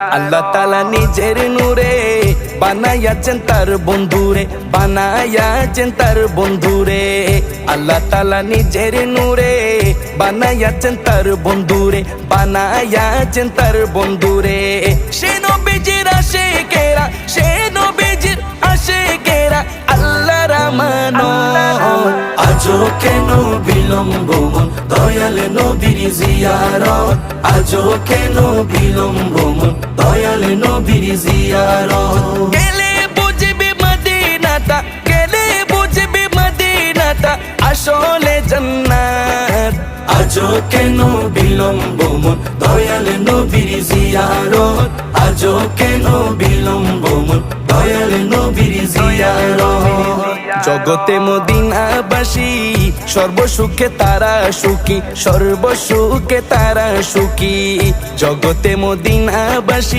আল্লাহ তাআলা নিজের নূরে বানায়াছেন তার বন্ধুরে, বানায়াছেন তার বন্ধুরে। আল্লাহ তাআলা নিজের নূরে বানায়াছেন তার বন্ধুরে, বানায়াছেন তার বন্ধুরে। সে নবীজির আশিকেরা, সে নবীজির আশিকেরা আল্লাহর আমানত। আজও কেন বিলম্ব মন দয়াল নবীর জিয়ারত, আজও কেন বিলম্ব মন দয়াল নবীর জিয়ারত। গেলে বুঝবি মদিনাটা, গেলে বুঝবি মদিনাটা আসলে জান্নাত। আজও কেন বিলম্ব মন দয়াল নবীর জিয়ারত, আজও কেন বিলম্ব মন দয়াল নবীর জিয়ারত। জগতে মদিনাবাসী সর্বসুখে তারা সুখী, সর্বসুখে তারা সুখী। জগতে মদিনাবাসী